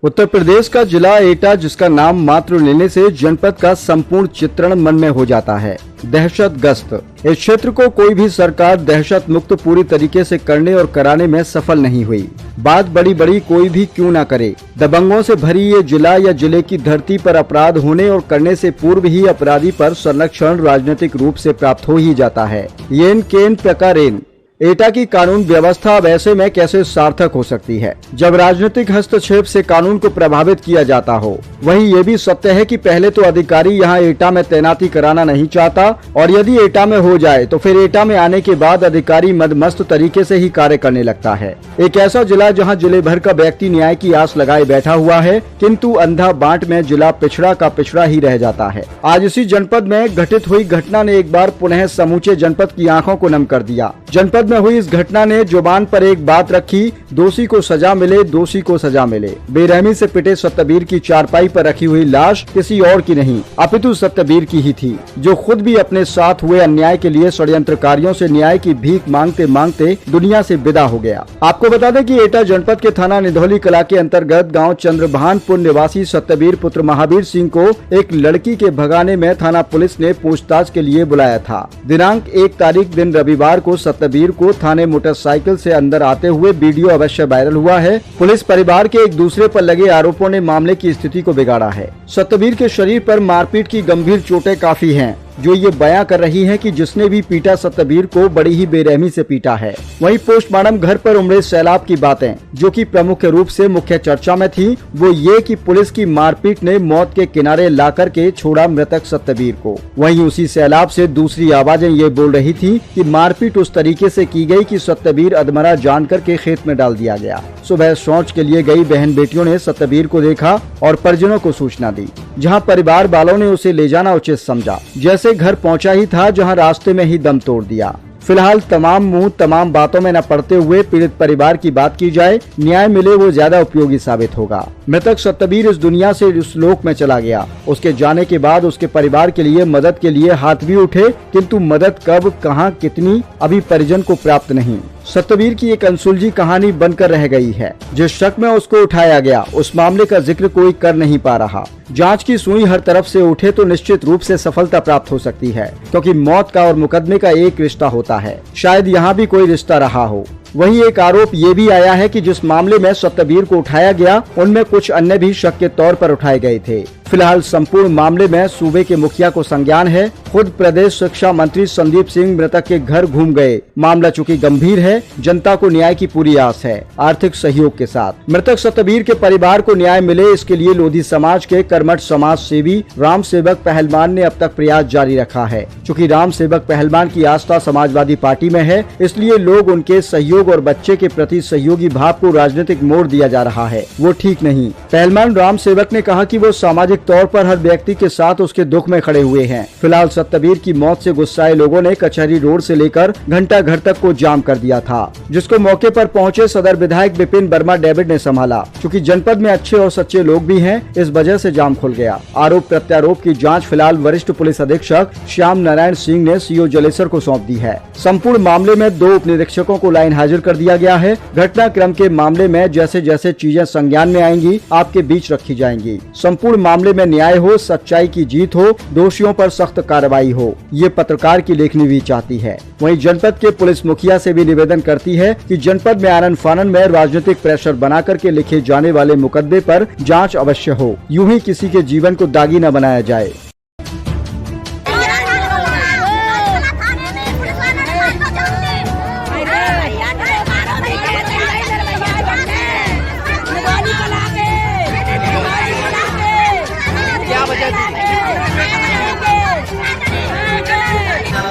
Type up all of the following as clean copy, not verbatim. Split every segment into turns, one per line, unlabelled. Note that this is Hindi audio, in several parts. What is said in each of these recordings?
उत्तर प्रदेश का जिला एटा, जिसका नाम मात्र लेने से जनपद का संपूर्ण चित्रण मन में हो जाता है। दहशतग्रस्त इस क्षेत्र को कोई भी सरकार दहशत मुक्त पूरी तरीके से करने और कराने में सफल नहीं हुई। बात बड़ी बड़ी कोई भी क्यों ना करे, दबंगों से भरी ये जिला या जिले की धरती पर अपराध होने और करने से पूर्व ही अपराधी पर संरक्षण राजनीतिक रूप से प्राप्त हो ही जाता है। येन केन प्रकारेन एटा की कानून व्यवस्था अब ऐसे में कैसे सार्थक हो सकती है जब राजनीतिक हस्तक्षेप से कानून को प्रभावित किया जाता हो। वहीं ये भी सत्य है कि पहले तो अधिकारी यहाँ एटा में तैनाती कराना नहीं चाहता, और यदि एटा में हो जाए तो फिर एटा में आने के बाद अधिकारी मदमस्त तरीके से ही कार्य करने लगता है। एक ऐसा जिला जहाँ जिले भर का व्यक्ति न्याय की आस लगाए बैठा हुआ है, किंतु अंधा बांट में जिला पिछड़ा का पिछड़ा ही रह जाता है। आज इसी जनपद में घटित हुई घटना ने एक बार पुनः समूचे जनपद की आंखों को नम कर दिया। जनपद में हुई इस घटना ने जुबान पर एक बात रखी, दोषी को सजा मिले, दोषी को सजा मिले। बेरहमी से पिटे सत्यवीर की चारपाई पर रखी हुई लाश किसी और की नहीं अपितु सत्यवीर की ही थी, जो खुद भी अपने साथ हुए अन्याय के लिए षड्यंत्रकारियों से न्याय की भीख मांगते मांगते दुनिया से विदा हो गया। आपको बता दें कि एटा जनपद के थाना निधौली कला के अंतर्गत गांव चंद्रभानपुर निवासी सत्यवीर पुत्र महावीर सिंह को एक लड़की के भगाने में थाना पुलिस ने पूछताछ के लिए बुलाया था। दिनांक 1 तारीख दिन रविवार को सत्यवीर को थाने मोटरसाइकिल से अंदर आते हुए वीडियो अवश्य वायरल हुआ है। पुलिस परिवार के एक दूसरे पर लगे आरोपों ने मामले की स्थिति को बिगाड़ा है। सत्यवीर के शरीर पर मारपीट की गंभीर चोटें काफी हैं, जो ये बयां कर रही है कि जिसने भी पीटा सत्यवीर को बड़ी ही बेरहमी से पीटा है। वहीं पोस्टमार्टम घर पर उमड़े सैलाब की बातें जो कि प्रमुख रूप से मुख्य चर्चा में थी, वो ये कि पुलिस की मारपीट ने मौत के किनारे ला करके छोड़ा मृतक सत्यवीर को। वहीं उसी सैलाब से दूसरी आवाजें ये बोल रही थी कि मारपीट उस तरीके से की गई कि सत्यवीर अधमरा जान करके खेत में डाल दिया गया। सुबह शौच के लिए गई बहन बेटियों ने सत्यवीर को देखा और परिजनों को सूचना दी, जहां परिवार वालों ने उसे ले जाना उचित समझा। जैसे घर पहुंचा ही था, जहां रास्ते में ही दम तोड़ दिया। फिलहाल तमाम बातों में न पड़ते हुए पीड़ित परिवार की बात की जाए, न्याय मिले वो ज्यादा उपयोगी साबित होगा। मृतक सत्यवीर इस दुनिया से इस लोक में चला गया। उसके जाने के बाद उसके परिवार के लिए मदद के लिए हाथ भी उठे, किंतु मदद कब, कहां, कितनी, अभी परिजन को प्राप्त नहीं। सत्यवीर की एक अनसुलझी कहानी बनकर रह गई है। जिस शक में उसको उठाया गया, उस मामले का जिक्र कोई कर नहीं पा रहा। जांच की सुई हर तरफ से उठे तो निश्चित रूप से सफलता प्राप्त हो सकती है, क्योंकि मौत का और मुकदमे का एक रिश्ता होता है। शायद यहाँ भी कोई रिश्ता रहा हो। वहीं एक आरोप ये भी आया है कि जिस मामले में सत्यवीर को उठाया गया, उनमें कुछ अन्य भी शक के तौर पर उठाए गए थे। फिलहाल संपूर्ण मामले में सूबे के मुखिया को संज्ञान है। खुद प्रदेश शिक्षा मंत्री संदीप सिंह मृतक के घर घूम गए। मामला चूंकि गंभीर है, जनता को न्याय की पूरी आस है, आर्थिक सहयोग के साथ। मृतक सत्यवीर के परिवार को न्याय मिले, इसके लिए लोधी समाज के कर्मठ समाज सेवी राम सेवक पहलवान ने अब तक प्रयास जारी रखा है। चूँकि राम सेवक पहलवान की आस्था समाजवादी पार्टी में है, इसलिए लोग उनके सहयोग और बच्चे के प्रति सहयोगी भाव को राजनीतिक मोड़ दिया जा रहा है, वो ठीक नहीं। पहलवान राम सेवक ने कहा कि वो सामाजिक तौर पर हर व्यक्ति के साथ उसके दुख में खड़े हुए हैं। फिलहाल सत्यवीर की मौत से गुस्साए लोगों ने कचहरी रोड से लेकर घंटा घर तक को जाम कर दिया था, जिसको मौके पर पहुंचे सदर विधायक विपिन वर्मा डेविड ने संभाला। क्योंकि जनपद में अच्छे और सच्चे लोग भी हैं, इस वजह से जाम खुल गया। आरोप प्रत्यारोप की जांच फिलहाल वरिष्ठ पुलिस अधीक्षक श्याम नारायण सिंह ने सीओ जलेसर को सौंप दी है। संपूर्ण मामले में 2 उप निरीक्षकों को लाइन हाजिर कर दिया गया है। घटनाक्रम के मामले में जैसे जैसे चीजें संज्ञान में आएंगी, आपके बीच रखी जाएंगी। संपूर्ण मामले में न्याय हो, सच्चाई की जीत हो, दोषियों पर सख्त कार्रवाई हो, ये पत्रकार की लेखनी भी चाहती है। वहीं जनपद के पुलिस मुखिया से भी निवेदन करती है कि जनपद में आनन फानन में राजनीतिक प्रेशर बना करके लिखे जाने वाले मुकदमे पर जांच अवश्य हो। यूं ही किसी के जीवन को दागी न बनाया जाए।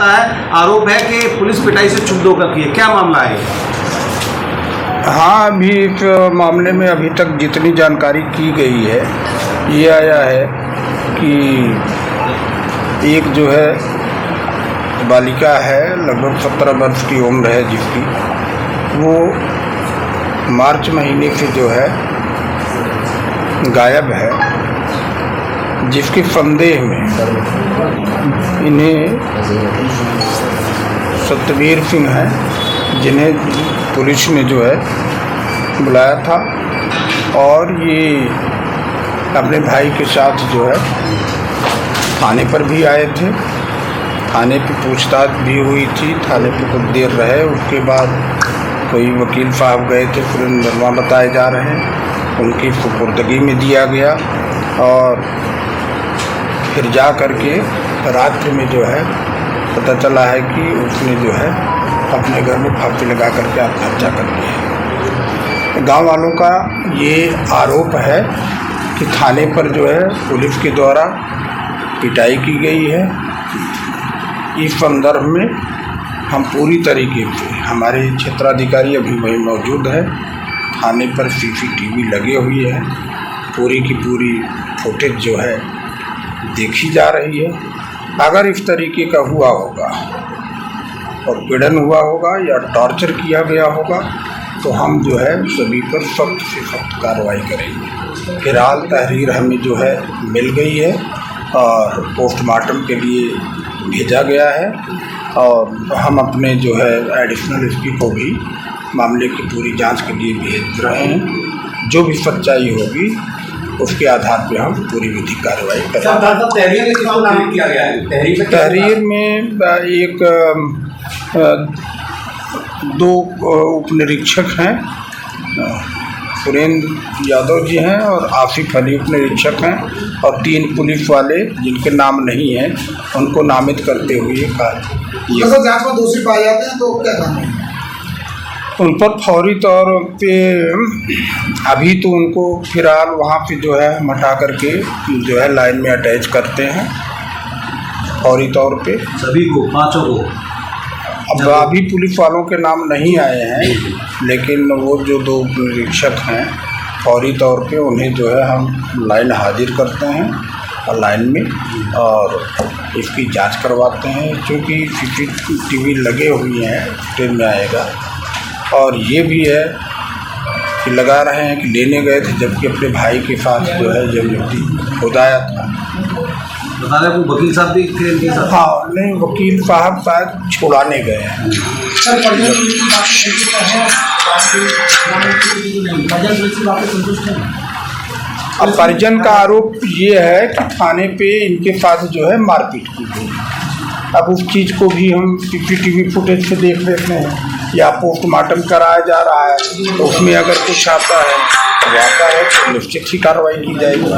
जाता है। आरोप है कि पुलिस पिटाई से चुप धोकर की है, क्या मामला है?
हाँ, अभी इस मामले में अभी तक जितनी जानकारी की गई है ये आया है कि एक जो है बालिका है, लगभग 17 वर्ष की उम्र है जिसकी, वो मार्च महीने से जो है गायब है, जिसके संदेह में इन्हें सतवीर सिंह है जिन्हें पुलिस ने जो है बुलाया था और ये अपने भाई के साथ जो है थाने पर भी आए थे। थाने पे पूछताछ भी हुई थी, थाने पे कुछ देर रहे, उसके बाद कोई वकील साहब गए थे, सुरेंद्रमा बताए जा रहे हैं, उनकी सुपुर्दगी में दिया गया और फिर जा कर के रात्रि में जो है पता चला है कि उसने जो है अपने घर में फांसी लगा करके आत्महत्या कर ली है। गांव वालों का ये आरोप है कि थाने पर जो है पुलिस के द्वारा पिटाई की गई है। इस संदर्भ में हम पूरी तरीके से, हमारे क्षेत्राधिकारी अभी वहीं मौजूद है, थाने पर सीसीटीवी लगे हुए हैं, पूरी की पूरी फुटेज जो है देखी जा रही है। अगर इस तरीके का हुआ होगा और पीड़न हुआ होगा या टॉर्चर किया गया होगा तो हम जो है सभी पर सख्त से सख्त कार्रवाई करेंगे। फिलहाल तहरीर हमें जो है मिल गई है और पोस्टमार्टम के लिए भेजा गया है और हम अपने जो है एडिशनल एसपी को भी मामले की पूरी जांच के लिए भेज रहे हैं। जो भी सच्चाई होगी उसके आधार पर हम पूरी विधिक कार्रवाई करेंगे। तहरीर में एक 2 उपनिरीक्षक हैं, सुरेंद्र यादव जी हैं और आसिफ अली उपनिरीक्षक हैं और 3 पुलिस वाले जिनके नाम नहीं हैं उनको नामित करते हुए
जांच में दोषी पाए जाते हैं तो क्या करना है?
उन पर फौरी तौर पे अभी तो उनको फिलहाल वहाँ पे जो है हम हटा करके जो है लाइन में अटैच करते हैं फौरी तौर पे
सभी को, 5 को।
अब अभी पुलिस वालों के नाम नहीं आए हैं, लेकिन वो जो 2 निरीक्षक हैं फौरी तौर पे उन्हें जो है हम लाइन हाजिर करते हैं और लाइन में और इसकी जांच करवाते हैं। क्योंकि सीसीटीवी लगे हुए हैं, ट्रेन में आएगा। और ये भी है कि लगा रहे हैं कि लेने गए थे जबकि अपने भाई के साथ जो है ये व्यक्ति खुदाया था।
बता दें वो वकील साहब भी थे इनके साथ?
हाँ, नहीं, वकील साहब शायद छुड़ाने गए हैं। अब परिजन का आरोप ये है कि थाने पे इनके साथ जो है मारपीट की गई। अब उस चीज़ को भी हम सीसीटीवी फुटेज से देख लेते हैं या पोस्टमार्टम कराया जा रहा है तो उसमें अगर कुछ आता है तो निश्चित ही कार्रवाई की जाएगी।